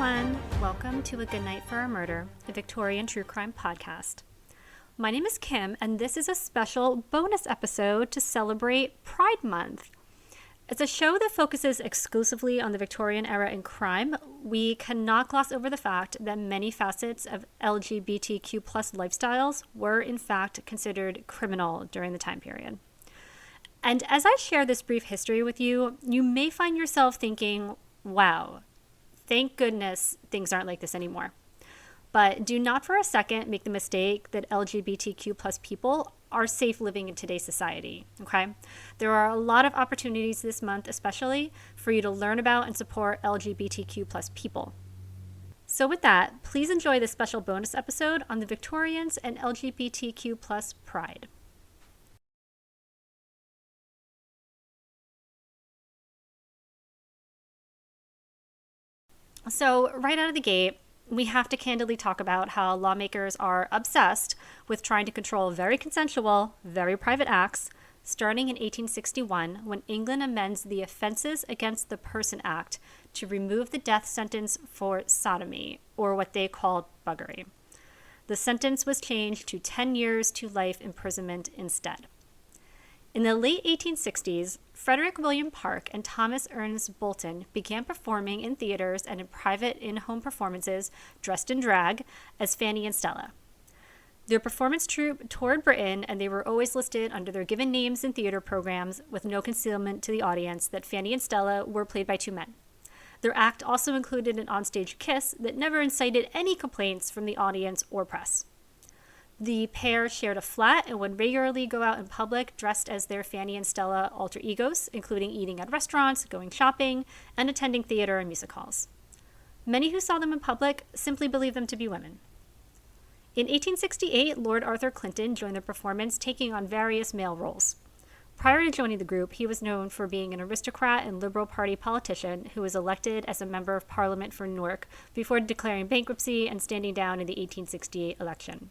everyone. Welcome to A Good Night for a Murder, a Victorian true crime podcast. My name is Kim, and this is a special bonus episode to celebrate Pride Month. It's a show that focuses exclusively on the Victorian era in crime. We cannot gloss over the fact that many facets of LGBTQ plus lifestyles were in fact considered criminal during the time period. And as I share this brief history with you, you may find yourself thinking, wow, thank goodness things aren't like this anymore. But do not for a second make the mistake that LGBTQ plus people are safe living in today's society, okay? There are a lot of opportunities this month, especially for you to learn about and support LGBTQ plus people. So with that, please enjoy this special bonus episode on the Victorians and LGBTQ plus pride. So right out of the gate, we have to candidly talk about how lawmakers are obsessed with trying to control very consensual, very private acts, starting in 1861 when England amends the Offenses Against the Person Act to remove the death sentence for sodomy, or what they called buggery. The sentence was changed to 10 years to life imprisonment instead. In the late 1860s, Frederick William Park and Thomas Ernest Bolton began performing in theaters and in private in-home performances dressed in drag as Fanny and Stella. Their performance troupe toured Britain, and they were always listed under their given names in theater programs with no concealment to the audience that Fanny and Stella were played by two men. Their act also included an onstage kiss that never incited any complaints from the audience or press. The pair shared a flat and would regularly go out in public dressed as their Fanny and Stella alter egos, including eating at restaurants, going shopping, and attending theater and music halls. Many who saw them in public simply believed them to be women. In 1868, Lord Arthur Clinton joined the performance, taking on various male roles. Prior to joining the group, he was known for being an aristocrat and Liberal Party politician who was elected as a member of Parliament for Newark before declaring bankruptcy and standing down in the 1868 election.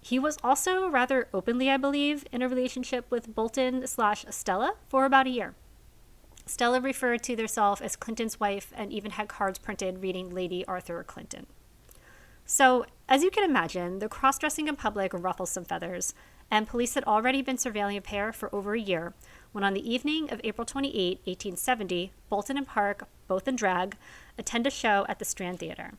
He was also rather openly, I believe, in a relationship with Bolton/Stella for about a year. Stella referred to herself as Clinton's wife and even had cards printed reading Lady Arthur Clinton. So, as you can imagine, the cross-dressing in public ruffles some feathers, and police had already been surveilling the pair for over a year when on the evening of April 28, 1870, Bolton and Park, both in drag, attend a show at the Strand Theater.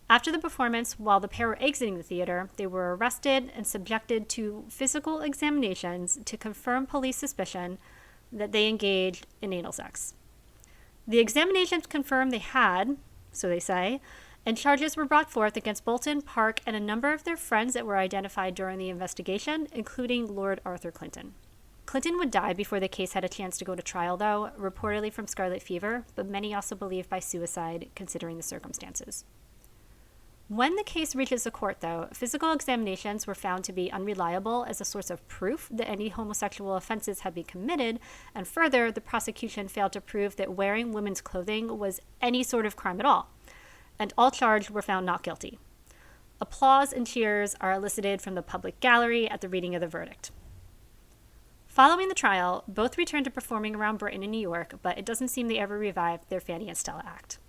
After the performance, while the pair were exiting the theater, they were arrested and subjected to physical examinations to confirm police suspicion that they engaged in anal sex. The examinations confirmed they had, so they say, and charges were brought forth against Bolton, Park, and a number of their friends that were identified during the investigation, including Lord Arthur Clinton. Clinton would die before the case had a chance to go to trial, though, reportedly from scarlet fever, but many also believe by suicide, considering the circumstances. When the case reaches the court, though, physical examinations were found to be unreliable as a source of proof that any homosexual offenses had been committed, and further, the prosecution failed to prove that wearing women's clothing was any sort of crime at all, and all charged were found not guilty. Applause and cheers are elicited from the public gallery at the reading of the verdict. Following the trial, both returned to performing around Britain and New York, but it doesn't seem they ever revived their Fanny and Stella act.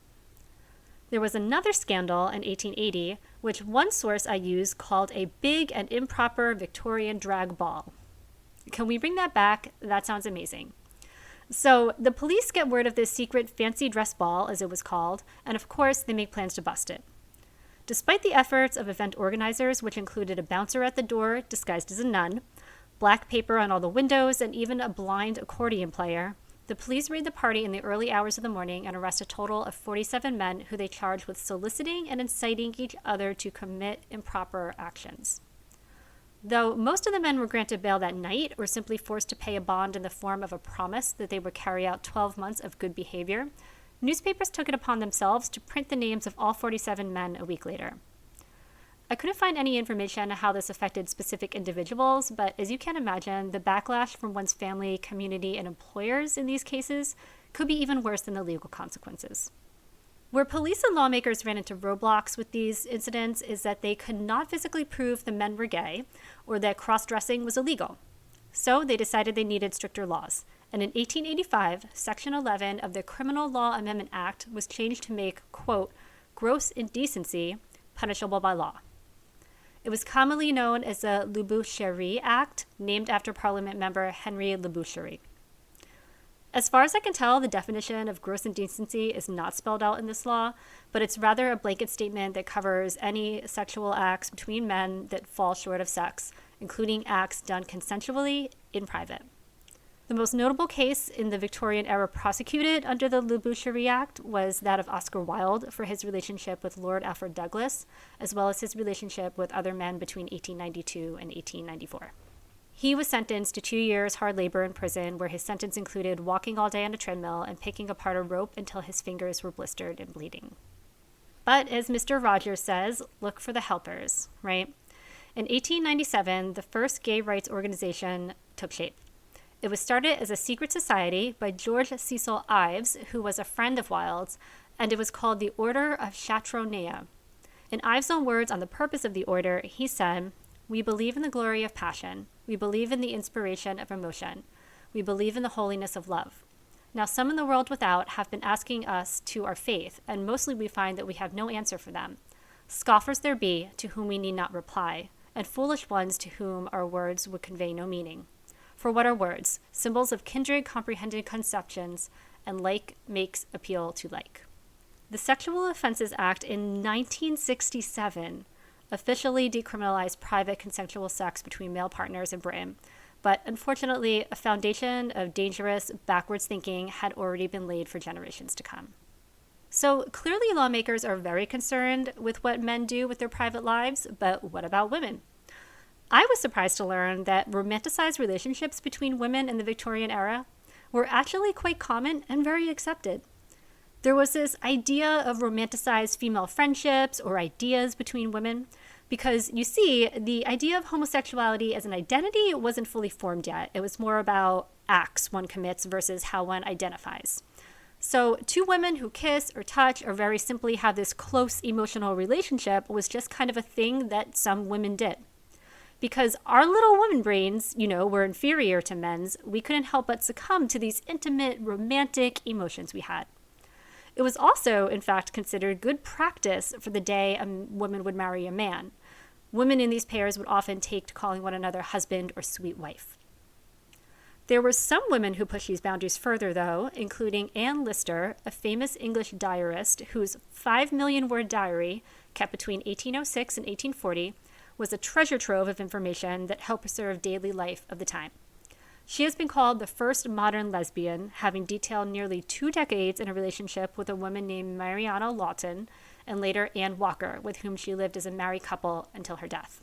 There was another scandal in 1880, which one source I used called a big and improper Victorian drag ball. Can we bring that back? That sounds amazing. So the police get word of this secret fancy dress ball, as it was called, and of course they make plans to bust it. Despite the efforts of event organizers, which included a bouncer at the door disguised as a nun, black paper on all the windows, and even a blind accordion player, the police raid the party in the early hours of the morning and arrest a total of 47 men who they charged with soliciting and inciting each other to commit improper actions. Though most of the men were granted bail that night or simply forced to pay a bond in the form of a promise that they would carry out 12 months of good behavior, newspapers took it upon themselves to print the names of all 47 men a week later. I couldn't find any information on how this affected specific individuals, but as you can imagine, the backlash from one's family, community, and employers in these cases could be even worse than the legal consequences. Where police and lawmakers ran into roadblocks with these incidents is that they could not physically prove the men were gay or that cross-dressing was illegal. So they decided they needed stricter laws, and in 1885, Section 11 of the Criminal Law Amendment Act was changed to make, quote, gross indecency, punishable by law. It was commonly known as the Laboucherie Act, named after Parliament member Henry Laboucherie. As far as I can tell, the definition of gross indecency is not spelled out in this law, but it's rather a blanket statement that covers any sexual acts between men that fall short of sex, including acts done consensually in private. The most notable case in the Victorian era prosecuted under the Laboucherie Act was that of Oscar Wilde for his relationship with Lord Alfred Douglas, as well as his relationship with other men between 1892 and 1894. He was sentenced to 2 years hard labor in prison, where his sentence included walking all day on a treadmill and picking apart a rope until his fingers were blistered and bleeding. But as Mr. Rogers says, look for the helpers, right? In 1897, the first gay rights organization took shape. It was started as a secret society by George Cecil Ives, who was a friend of Wilde's, and it was called the Order of Chateauneuf. In Ives' own words on the purpose of the order, he said, "We believe in the glory of passion. We believe in the inspiration of emotion. We believe in the holiness of love. Now some in the world without have been asking us to our faith, and mostly we find that we have no answer for them. Scoffers there be, to whom we need not reply, and foolish ones to whom our words would convey no meaning. For what are words? Symbols of kindred comprehended conceptions, and like makes appeal to like." The Sexual Offences Act in 1967 officially decriminalized private consensual sex between male partners in Britain, but unfortunately, a foundation of dangerous, backwards thinking had already been laid for generations to come. So clearly lawmakers are very concerned with what men do with their private lives, but what about women? I was surprised to learn that romanticized relationships between women in the Victorian era were actually quite common and very accepted. There was this idea of romanticized female friendships or ideas between women, because you see, the idea of homosexuality as an identity wasn't fully formed yet. It was more about acts one commits versus how one identifies. So two women who kiss or touch or very simply have this close emotional relationship was just kind of a thing that some women did. Because our little woman brains, were inferior to men's, we couldn't help but succumb to these intimate, romantic emotions we had. It was also, in fact, considered good practice for the day a woman would marry a man. Women in these pairs would often take to calling one another husband or sweet wife. There were some women who pushed these boundaries further, though, including Anne Lister, a famous English diarist whose 5 million-word diary, kept between 1806 and 1840, was a treasure trove of information that helped preserve daily life of the time. She has been called the first modern lesbian, having detailed nearly 2 decades in a relationship with a woman named Mariana Lawton and later Anne Walker, with whom she lived as a married couple until her death.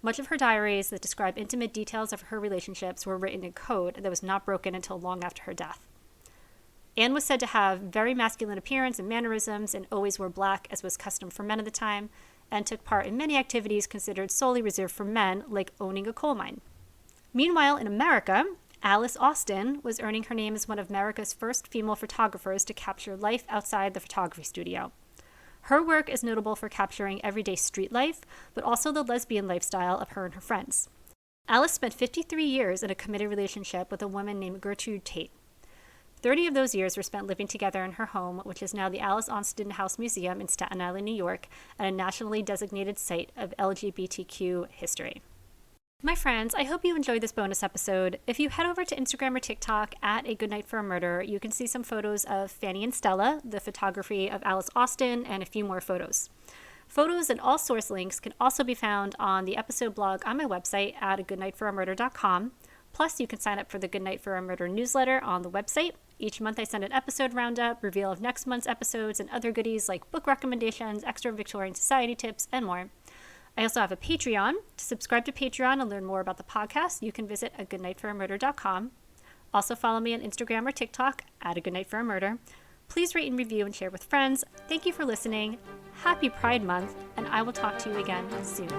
Much of her diaries that describe intimate details of her relationships were written in code that was not broken until long after her death. Anne was said to have very masculine appearance and mannerisms and always wore black, as was custom for men at the time, and took part in many activities considered solely reserved for men, like owning a coal mine. Meanwhile, in America, Alice Austin was earning her name as one of America's first female photographers to capture life outside the photography studio. Her work is notable for capturing everyday street life, but also the lesbian lifestyle of her and her friends. Alice spent 53 years in a committed relationship with a woman named Gertrude Tate. 30 of those years were spent living together in her home, which is now the Alice Austin House Museum in Staten Island, New York, and a nationally designated site of LGBTQ history. My friends, I hope you enjoyed this bonus episode. If you head over to Instagram or TikTok at A Good Night for a Murder, you can see some photos of Fanny and Stella, the photography of Alice Austin, and a few more photos. Photos and all source links can also be found on the episode blog on my website at agoodnightforamurder.com. Plus, you can sign up for the Good Night for a Murder newsletter on the website. Each month I send an episode roundup, reveal of next month's episodes, and other goodies like book recommendations, extra Victorian society tips, and more. I also have a Patreon. To subscribe to Patreon and learn more about the podcast, you can visit agoodnightforamurder.com. Also follow me on Instagram or TikTok at agoodnightforamurder. Please rate and review and share with friends. Thank you for listening. Happy Pride Month, and I will talk to you again soon.